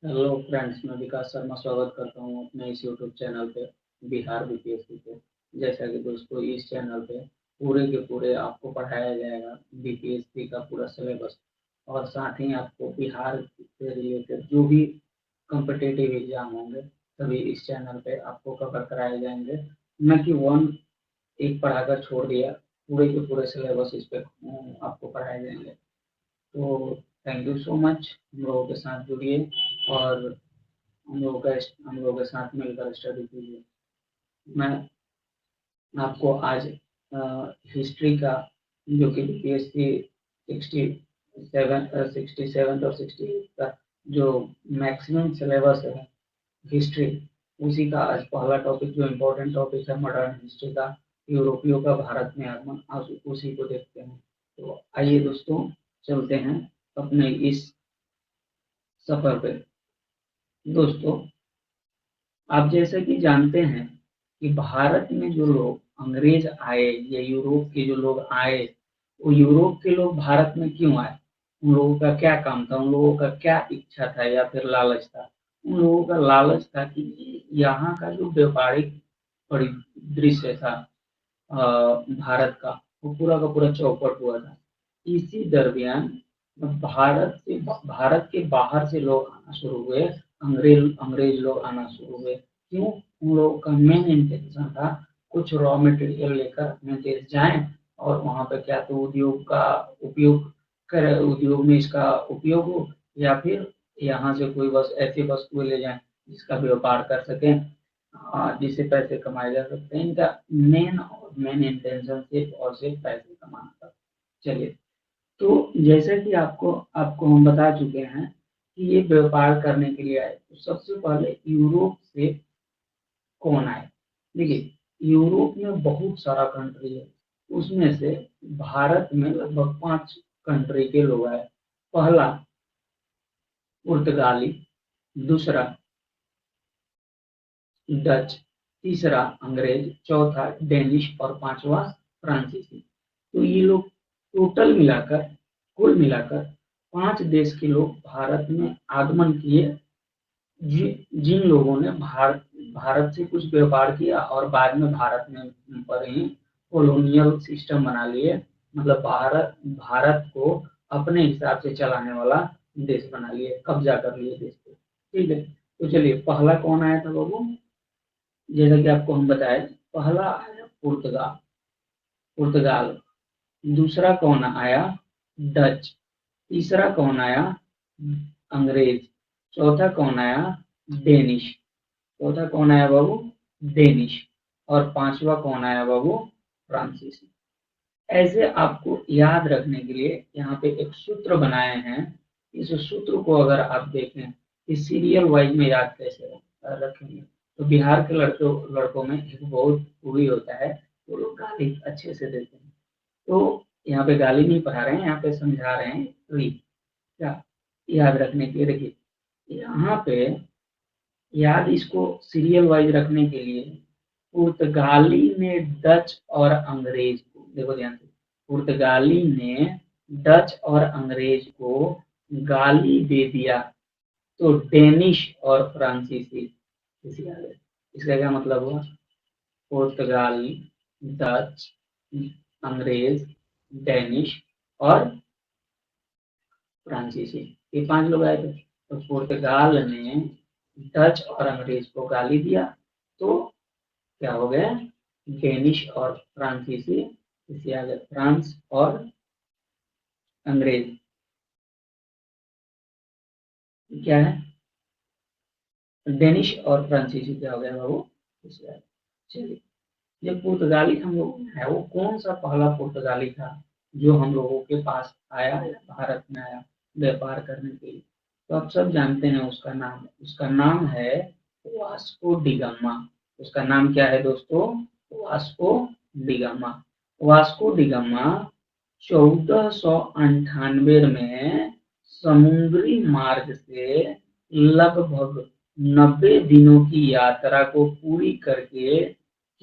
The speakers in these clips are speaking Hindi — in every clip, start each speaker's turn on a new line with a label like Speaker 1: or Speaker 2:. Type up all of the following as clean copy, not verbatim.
Speaker 1: हेलो फ्रेंड्स, मैं विकास शर्मा स्वागत करता हूँ अपने इस यूट्यूब चैनल पे बिहार बीपीएससी पे। जैसा कि दोस्तों, इस चैनल पे पूरे के पूरे आपको पढ़ाया जाएगा बीपीएससी का पूरा सिलेबस, और साथ ही आपको बिहार से रिलेटेड जो भी कॉम्पिटिटिव एग्जाम होंगे सभी इस चैनल पे आपको कवर कराए जाएंगे। न कि वन एक पढ़ाकर छोड़ दिया, पूरे के पूरे सिलेबस इस पे आपको पढ़ाए जाएंगे। तो थैंक यू सो मच, हम लोगों के साथ जुड़िए और हम लोगों के साथ मिलकर स्टडी कीजिए। मैं आपको आज हिस्ट्री का, जो कि बीपीएससी 67 और 68 का जो मैक्सिमम सिलेबस है हिस्ट्री, उसी का आज पहला टॉपिक, जो इम्पोर्टेंट टॉपिक है मॉडर्न हिस्ट्री का, यूरोपियों का भारत में आगमन, आज उसी को देखते हैं। तो आइए दोस्तों, चलते हैं अपने इस सफर पे। दोस्तों, आप जैसे कि जानते हैं कि भारत में जो लोग अंग्रेज आए या यूरोप के जो लोग आए, वो यूरोप के लोग भारत में क्यों आए, उन लोगों का क्या काम था, उन लोगों का क्या इच्छा था या फिर लालच था। उन लोगों का लालच था कि यहाँ का जो व्यापारिक परिदृश्य था भारत का, वो पूरा का पूरा चौपट हुआ था। इसी दरमियान भारत के बाहर से लोग आना शुरू हुए, अंग्रेज अंग्रेज लोग आना शुरू हुए। क्यों? उन लोगों का मेन इंटेंशन था कुछ रॉ मटेरियल लेकर अपने देश जाएं और वहां पे क्या तो उद्योग का उपयोग करे, उद्योग में इसका उपयोग हो, या फिर यहाँ से कोई बस ऐसी वस्तुएं ले जाएं जिसका व्यापार कर सकें, जिससे पैसे कमाए जा सकते हैं। इनका मेन इंटेंशन सिर्फ और सिर्फ पैसे कमाना था। चलिए, तो जैसे कि आपको आपको हम बता चुके हैं कि ये व्यापार करने के लिए आए, तो सबसे पहले यूरोप से कौन आए। देखिए, यूरोप में बहुत सारा कंट्री है, उसमें से भारत में लगभग 5 कंट्री के लोग आए। पहला पुर्तगाली, दूसरा डच, तीसरा अंग्रेज, चौथा डेनिश और पांचवा फ्रांसीसी। तो ये लोग टोटल मिलाकर, कुल मिलाकर 5 देश के लोग भारत में आगमन किए, जिन लोगों ने भारत भारत से कुछ व्यापार किया और बाद में भारत में पर ही कॉलोनियल सिस्टम बना लिए, मतलब भारत भारत को अपने हिसाब से चलाने वाला देश बना लिए, कब्जा कर लिए देश पे। ठीक है, तो चलिए, पहला कौन आया था बाबू। जैसा कि आपको हम बताए, पहला आया पुर्तगाल, पुर्तगाल। दूसरा कौन आया? डच। तीसरा कौन आया? अंग्रेज। चौथा कौन आया? डेनिश। चौथा कौन आया बाबू? डेनिश। और पांचवा कौन आया बाबू? फ्रांसीसी। ऐसे आपको याद रखने के लिए यहाँ पे एक सूत्र बनाए हैं। इस सूत्र को अगर आप देखें कि सीरियल वाइज में याद कैसे रखेंगे, तो बिहार के लड़कों में एक बहुत खूबी होता है, वो लोग गाली अच्छे से देते हैं। तो यहाँ पे गाली नहीं पढ़ा रहे हैं, यहाँ पे समझा रहे हैं ट्रिक क्या याद रखने के लिए। देखिए, यहाँ पे याद इसको सीरियल वाइज रखने के लिए, पुर्तगाली ने डच और अंग्रेज को, देखो ध्यान से, पुर्तगाली ने डच और अंग्रेज को गाली दे दिया, तो डेनिश और फ्रांसीसी किसी आ गए। इसका क्या मतलब हुआ? पुर्तगाली, डच, अंग्रेज, डेनिश और फ्रांसीसी, ये 5 लोग आए थे। तो पुर्तगाल ने डच और अंग्रेज को गाली दिया, तो क्या हो गया? डेनिश और फ्रांसीसी, इसे आ गया फ्रांस और अंग्रेज। क्या है? डेनिश और फ्रांसीसी क्या हो गया बाबू? चलिए, जो पुर्तगाली हम लोग है, वो कौन सा पहला पुर्तगाली था जो हम लोगों के पास आया या भारत में आया व्यापार करने के लिए? तो आप सब जानते हैं उसका नाम है वास्को डिगामा। उसका नाम क्या है दोस्तों? Vasco da Gama. वास्को डिगामा 1498 में समुद्री मार्ग से लगभग 90 दिनों की यात्रा को पूरी करके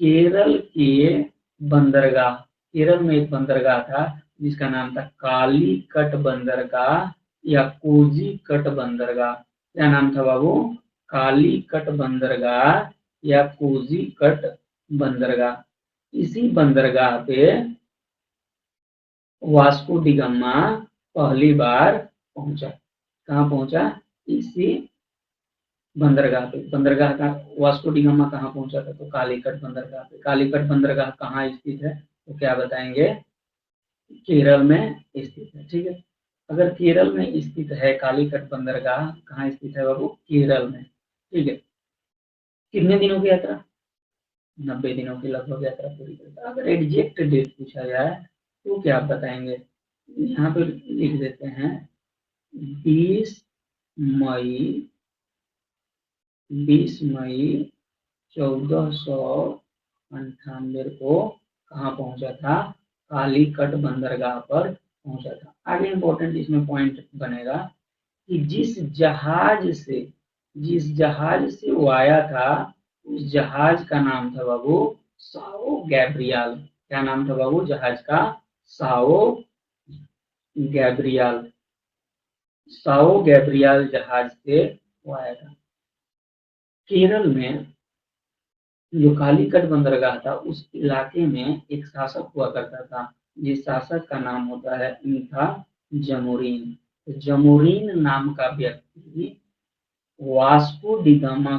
Speaker 1: केरल के बंदरगाह, केरल में एक बंदरगाह था जिसका नाम था कालीकट बंदरगाह या कोजीकट बंदरगाह, क्या नाम था बाबू? कालीकट बंदरगाह या कोजीकट बंदरगाह। इसी बंदरगाह पे वास्को डी गामा पहली बार पहुंचा। कहाँ पहुंचा? इसी बंदरगाह पे। बंदरगाह का वास्को डी गामा कहाँ पहुंचा था? तो कालीकट बंदरगाह पे। कालीकट बंदरगाह कहाँ स्थित है? तो क्या बताएंगे? केरल में स्थित है। ठीक है, अगर केरल में स्थित है कालीकट बंदरगाह, कहाँ स्थित है बाबू? केरल में। ठीक है, कितने दिनों की यात्रा? 90 दिनों की लगभग यात्रा पूरी करता है। अगर एग्जैक्ट डेट पूछा जाए तो क्या आप बताएंगे? यहाँ पे लिख देते हैं 20 मई 20 मई 1498 को कहाँ पहुंचा था? कालीकट बंदरगाह पर पहुंचा था। आगे इंपॉर्टेंट इसमें पॉइंट बनेगा कि जिस जहाज से वो आया था, उस जहाज का नाम था बाबू साओ गैब्रियल। क्या नाम था बाबू जहाज का? Sao Gabriel. साओ गैब्रियल जहाज से वो आया था। केरल में जो कालीकट बंदरगाह था, उस इलाके में एक शासक हुआ करता था, जिस शासक का नाम होता है था जमोरीन। तो जमोरीन नाम का व्यक्ति वास्को डिगामा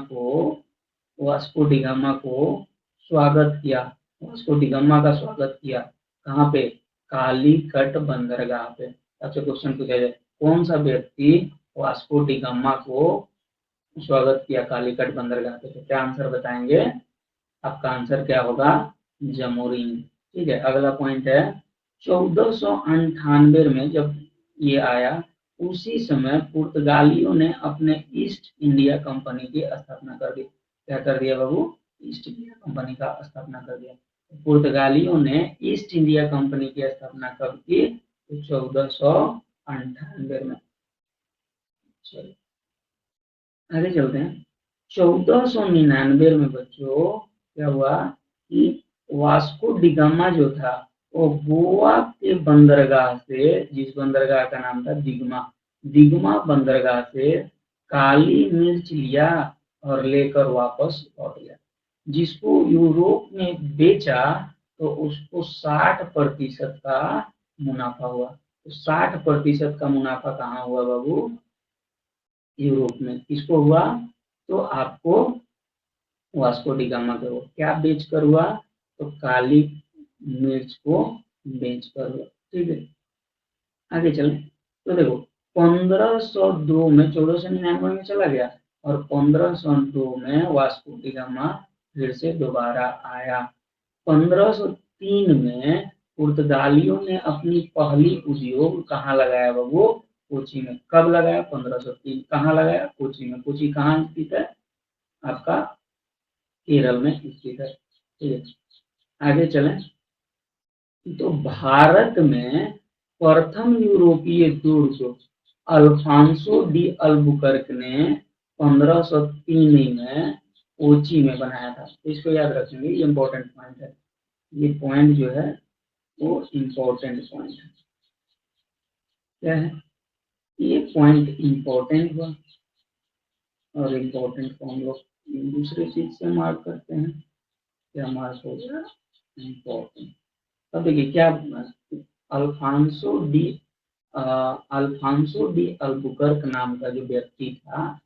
Speaker 1: को स्वागत किया। वास्को डिगामा का स्वागत किया कहाँ पे? कालीकट बंदरगाह पे। अच्छा, क्वेश्चन पूछा जाए कौन सा व्यक्ति वास्को डिगामा को स्वागत किया कालीकट बंदरगाह पे, तो क्या आंसर बताएंगे? आपका आंसर क्या होगा? जमोरीन। ठीक है, अगला पॉइंट है 1498 में जब ये आया, उसी समय पुर्तगालियों ने अपने ईस्ट इंडिया कंपनी की स्थापना कर दी। क्या कर दिया बाबू? ईस्ट इंडिया कंपनी का स्थापना कर दिया। पुर्तगालियों ने ईस्ट इंडिया कंपनी की स्थापना कब की? तो 1498 में। चलिए आगे चलते हैं। 1499 में बच्चों क्या हुआ कि वास्को डिगामा जो था, वो गोवा के बंदरगाह से, जिस बंदरगाह का नाम था दिगमा, दिगमा बंदरगाह से काली मिर्च लिया और लेकर वापस लौट गया। जिसको यूरोप में बेचा तो उसको 60% का मुनाफा हुआ। तो 60% का मुनाफा कहाँ हुआ बाबू? यूरोप में। किसको हुआ? तो आपको वास्को डी गामा को क्या बेचकर हुआ? तो काली मिर्च को बेचकर हुआ। ठीक है, आगे चलें। तो देखो 1502 में 1499 में चला गया और 1502 में वास्को डी गामा फिर से दोबारा आया। 1503 में पुर्तगालियों ने अपनी पहली उद्योग कहाँ लगाया बाबू? कोची में। कब लगाया? 1503। कहाँ लगाया? कोची में। कोची कहाँ स्थित है? आपका केरल में स्थित है। ठीक है, आगे चलें। तो भारत में प्रथम यूरोपीय दुर्ग अल्फांसो डी अल्बुकर्क ने 1503 में कोची में बनाया था। तो इसको याद रखेंगे, ये इंपॉर्टेंट पॉइंट है। ये पॉइंट जो है वो इम्पोर्टेंट पॉइंट है। क्या है? ये पॉइंट इम्पोर्टेंट हुआ और इम्पोर्टेंट को हम लोग दूसरे चीज से मार्क करते हैं। क्या मार्क हो गया? इम्पोर्टेंट। अब देखिए क्या Alfonso de Alfonso de Albuquerque नाम का जो व्यक्ति था,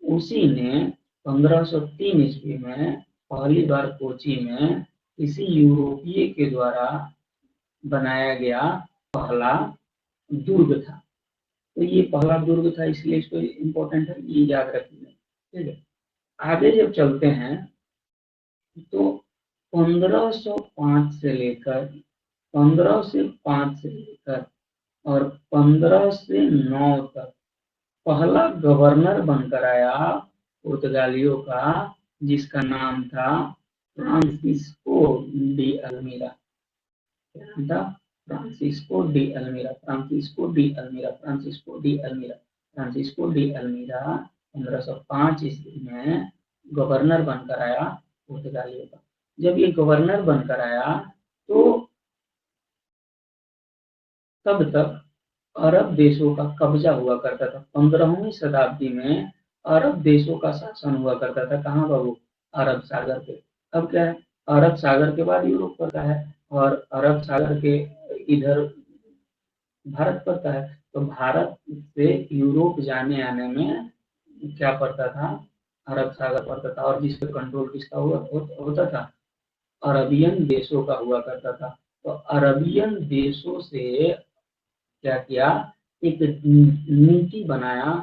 Speaker 1: उसी ने 1503 ईस्वी में पहली बार कोची में किसी यूरोपीय के द्वारा बनाया गया पहला दुर्ग था। तो ये पहला दुर्ग था, इसलिए इसको इम्पोर्टेंट है, ये याद रखिए। ठीक है, आगे जब चलते हैं तो 1505 से लेकर 1505 से लेकर और 15 से 9 तक पहला गवर्नर बनकर आया पुर्तगालियों का, जिसका नाम था फ्रांसिस्को डी अल्मीरा। क्या नाम था? Francisco de almirah. Francisco de almirah. Francisco de almirah. Francisco de almirah 1505 ईस्वी में गवर्नर बनकर आया पुर्तगालियों का। जब ये गवर्नर बनकर आया तो तब तक अरब देशों का कब्जा हुआ करता था। 15वीं शताब्दी में अरब देशों का शासन हुआ करता था। कहाँ बाबू? अरब सागर पे। अब क्या है, अरब सागर के बाद यूरोप पड़ता है, और अरब सागर के इधर भारत पड़ता है। तो भारत से यूरोप जाने आने में क्या पड़ता था? अरब सागर पड़ता था। और जिस पे कंट्रोल किसका होता था? अरबियन देशों का हुआ करता था। तो अरबियन देशों से क्या किया? एक नीति बनाया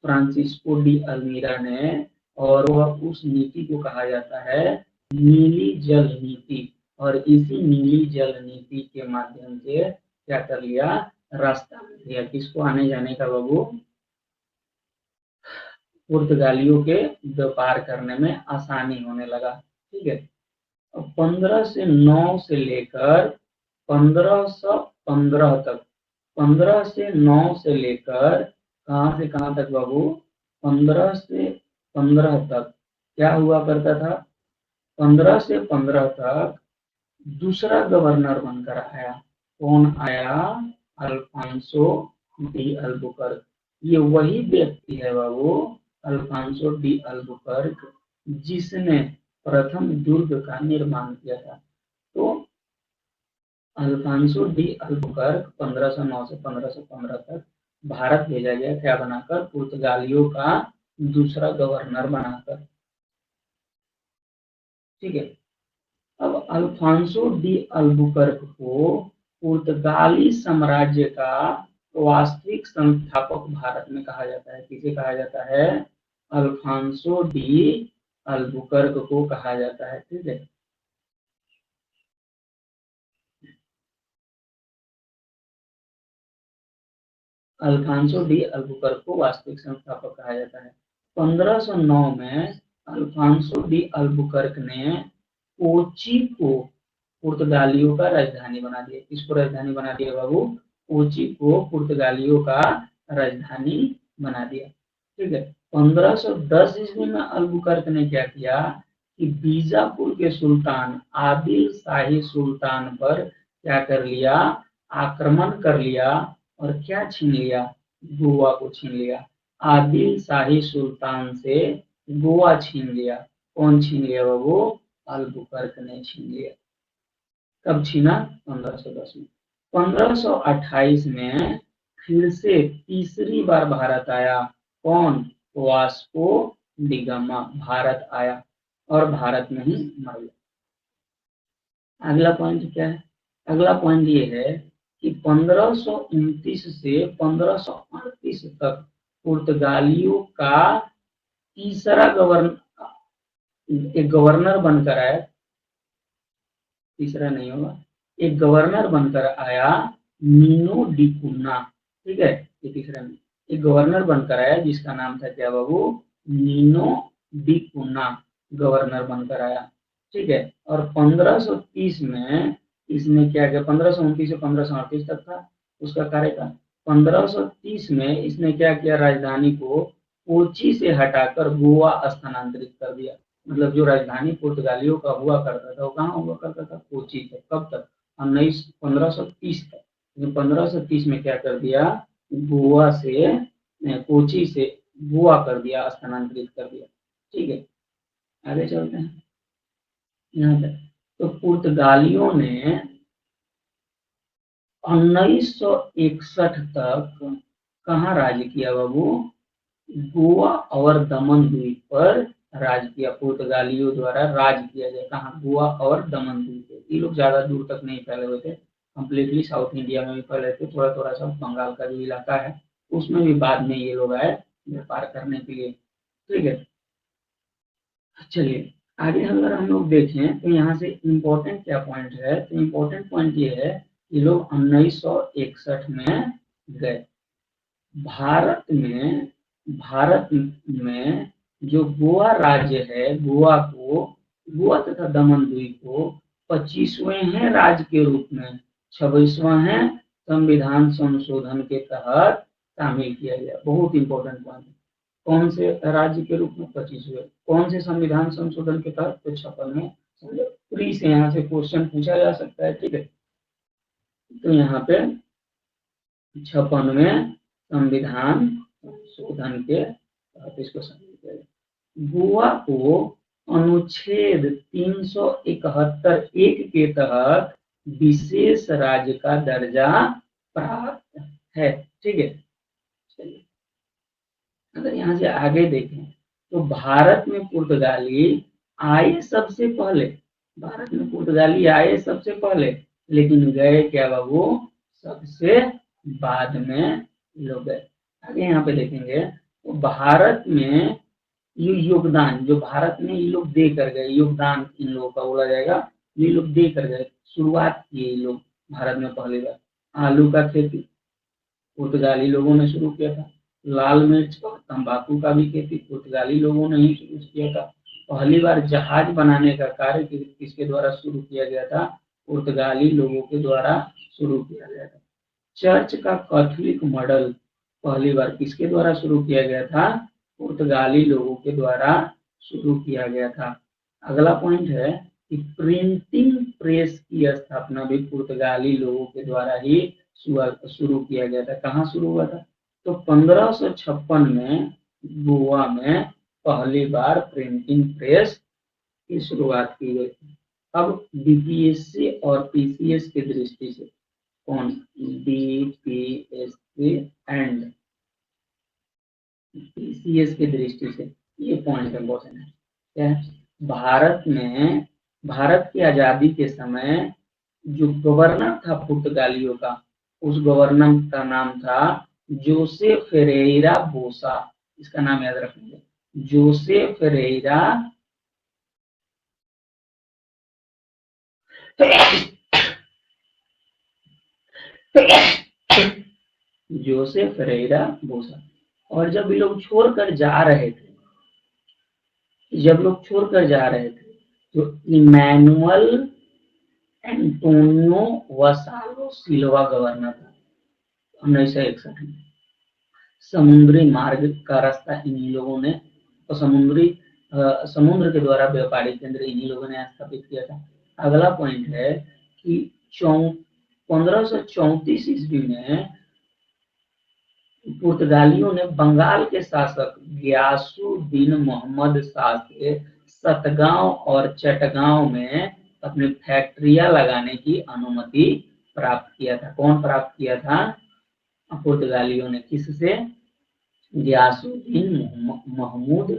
Speaker 1: फ्रांसिस्को डी अल्मीरा ने, और वह उस नीति को कहा जाता है नीली जल नीति। और इसी नीली जल नीति के माध्यम से क्या कर लिया? रास्ता मिल गया किसको आने जाने का बाबू? पुर्तगालियों के व्यापार करने में आसानी होने लगा। ठीक है। 15 से 9 से लेकर 1515 तक, 15 से 9 से लेकर कहाँ से कहाँ तक बाबू? 15 से 15 तक क्या हुआ करता था? 15 से 15 तक दूसरा गवर्नर बनकर आया। कौन आया? Alfonso de Albuquerque. ये वही व्यक्ति है बाबू, अल्फांसो डी अल्बुकर्क, जिसने प्रथम दुर्ग का निर्माण किया था। तो अल्फांसो डी अल्बुकर्क 1509 से 1515 तक भारत भेजा गया, क्या बनाकर? पुर्तगालियों का दूसरा गवर्नर बनाकर। ठीक है। अब अल्फांसो डी अल्बुकर्क को पुर्तगाली साम्राज्य का वास्तविक संस्थापक भारत में कहा जाता है। किसे कहा जाता है? अल्फांसो डी अल्बुकर्क को कहा जाता है। ठीक है। अल्फांसो डी अल्बुकर्क को वास्तविक संस्थापक कहा जाता है। 1509 में अल्फांसो डी अल्बुकर्क ने कोची को पुर्तगालियों का राजधानी बना दिया। किसको राजधानी बना दिया बाबू? कोची को पुर्तगालियों का राजधानी बना दिया। ठीक है। 1510 ईस्वी में अल्बुकर्क ने क्या किया कि बीजापुर के सुल्तान आदिल शाही सुल्तान पर क्या कर लिया? आक्रमण कर लिया, और क्या छीन लिया? गोवा को छीन लिया। आदिल शाही सुल्तान से गोवा छीन लिया। कौन छीन लिया बाबू? अल्बुकर्क ने छीन लिया। कब छीना? 1510 में। 1528 में फिर से तीसरी बार भारत आया। कौन? वास्को डिगामा भारत आया, और भारत में ही मर गया। अगला पॉइंट क्या है? अगला पॉइंट ये है कि 1529 से 1538 तक पुर्तगालियों का तीसरा एक गवर्नर बनकर आया। तीसरा नहीं होगा, एक गवर्नर बनकर आया मीनो डी कुन्ना। ठीक है। ये तीसरा नहीं, एक गवर्नर बनकर आया जिसका नाम था क्या बाबू? मीनो डी कुन्ना गवर्नर बनकर आया। ठीक है। और 1530 में इसने क्या किया? 1529 से 1538 तक था उसका कार्यकाल। 1530 में इसने क्या किया? राजधानी को कोची से हटाकर गोवा स्थानांतरित कर दिया। मतलब जो राजधानी पुर्तगालियों का हुआ करता था वो कहाँ हुआ करता था? कोची तक। कब तक? 1530 तक। लेकिन 1530 में क्या कर दिया? गोवा से कोची से गोवा कर दिया, स्थानांतरित कर दिया। ठीक है। आगे चलते हैं यहाँ तक। तो पुर्तगालियों ने 1961 तक कहाँ राज किया बाबू? गोवा और दमन द्वीप पर राज किया। पुर्तगालियों द्वारा राज किया गया। कहाँ? गोवा और दमन द्वीप पे। ये लोग ज्यादा दूर तक नहीं फैले हुए थे, कम्प्लीटली साउथ इंडिया में भी फैले थे। थोड़ा थोड़ा सा बंगाल का जो इलाका है उसमें भी बाद में ये लोग आए व्यापार करने के लिए। ठीक है। चलिए आगे अगर हम लोग देखें तो यहाँ से इम्पोर्टेंट क्या पॉइंट है? तो इम्पोर्टेंट पॉइंट ये है कि लोग 1961 में गए। भारत में जो गोवा राज्य है, गोवा तथा दमन द्वीप को 25वें हैं राज्य के रूप में, 26वां है संविधान संशोधन के तहत शामिल किया गया। बहुत इंपॉर्टेंट पॉइंट। कौन से राज्य के रूप में? 25वें। कौन से संविधान संशोधन के तहत? तो 56वें। प्री से यहाँ से क्वेश्चन पूछा जा सकता है। ठीक है। तो यहाँ पे 56वें संविधान संशोधन के तहत इसको शामिल किया गया। गोवा को अनुच्छेद 371 के तहत विशेष राज्य का दर्जा प्राप्त है। ठीक है, चलिए अगर यहाँ से आगे देखें तो भारत में पुर्तगाली आए सबसे पहले, भारत में पुर्तगाली आए सबसे पहले, लेकिन गए क्या बाबू, सबसे बाद में लोग गए। आगे यहाँ पे देखेंगे तो भारत में ये योगदान जो भारत में ये लोग दे कर गए, योगदान इन लोगों का बोला जाएगा, ये लोग दे कर गए, शुरुआत किए ये लोग भारत में पहली बार। आलू का खेती पुर्तगाली लोगों ने शुरू किया था। लाल मिर्च और तंबाकू का भी खेती पुर्तगाली लोगों ने ही शुरू किया था। पहली बार जहाज बनाने का कार्य किसके द्वारा शुरू किया गया था, पुर्तगाली लोगों के द्वारा शुरू किया गया था। चर्च का कैथोलिक मॉडल पहली बार किसके द्वारा शुरू किया गया था, पुर्तगाली लोगों के द्वारा शुरू किया गया था। अगला पॉइंट है कि प्रिंटिंग प्रेस की स्थापना भी पुर्तगाली लोगों के द्वारा ही शुरू किया गया था। कहाँ शुरू हुआ था, तो 1556 में गोवा में पहली बार प्रिंटिंग प्रेस की शुरुआत की गई थी। अब बीपीएससी और पीसीएस की दृष्टि से, कौन, बीपीएससी एंड पीसीएस की दृष्टि से ये पॉइंट इम्पोर्टेंट है। क्या है, भारत की आजादी के समय जो गवर्नर था पुर्तगालियों का, उस गवर्नर का नाम था जोसे फेरेरा बोसा। इसका नाम याद रखेंगे, जोसे फेरेरा जोसे फेरेरा बोसा। और जब ये लोग छोड़कर जा रहे थे, तो इमैनुअल एंटोनियो वसालो सिल्वा गवर्नर था 1961 में। समुद्री मार्ग का रास्ता इन्हीं लोगों ने, तो समुद्र के द्वारा व्यापारिक केंद्र इन्हीं लोगों ने स्थापित किया था। अगला पॉइंट है कि 1534 ईस्वी में पुर्तगालियों ने बंगाल के शासक गियासुद्दीन मोहम्मद शाह से सतगांव और चटगांव में अपनी फैक्ट्रियां लगाने की अनुमति प्राप्त किया था। कौन प्राप्त किया था, पुर्तगालियों ने। किससे, गियासुद्दीन महमूद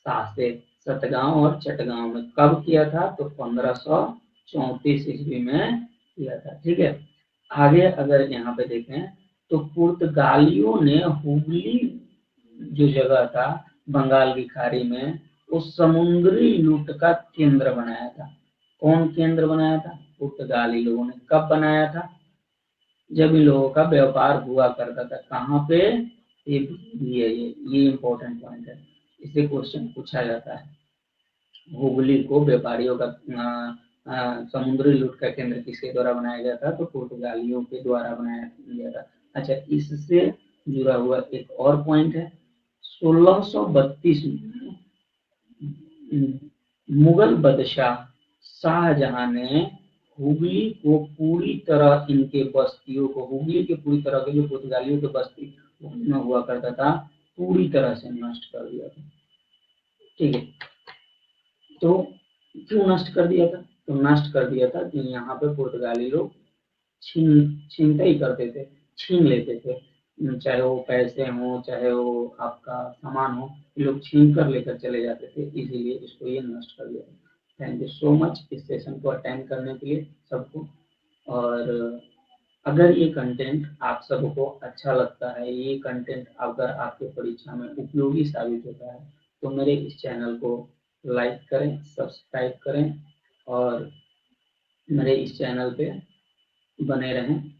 Speaker 1: शाह से, सतगांव और चटगांव में। कब किया था, तो 1534 ईस्वी में किया था। ठीक है, आगे अगर यहाँ पे देखें तो पुर्तगालियों ने हुगली जो जगह था बंगाल की खाड़ी में, उस समुद्री लूट का केंद्र बनाया था। कौन केंद्र बनाया था, पुर्तगाली लोगों ने। कब बनाया था, जब इन लोगों का व्यापार हुआ करता था। कहाँ पे, ये इम्पोर्टेंट पॉइंट है, इसे क्वेश्चन पूछा जाता है। हुगली को व्यापारियों का समुद्री लूट का केंद्र किसके द्वारा बनाया गया था, तो पुर्तगालियों के द्वारा बनाया गया था। अच्छा, इससे जुड़ा हुआ एक और पॉइंट है, 1632 में मुगल बादशाह शाहजहां ने हुगली को पूरी तरह, इनके बस्तियों को, हुगली के पूरी तरह के जो पुर्तगालियों के बस्ती में हुआ करता था, पूरी तरह से नष्ट कर दिया था। ठीक है, तो क्यों नष्ट कर दिया था, तो नष्ट कर दिया था कि यहाँ पे पुर्तगाली लोग छीनते ही करते थे, छीन लेते थे, चाहे वो पैसे हो, चाहे वो आपका सामान हो, ये लोग छीन कर लेकर चले जाते थे, इसीलिए इसको ये नष्ट कर दिया। थैंक यू सो मच इस सेशन को अटेंड करने के लिए सबको। और अगर ये कंटेंट आप सबको अच्छा लगता है, ये कंटेंट अगर आपके परीक्षा में उपयोगी साबित होता है, तो मेरे इस चैनल को लाइक करें, सब्सक्राइब करें और मेरे इस चैनल पे बने रहें।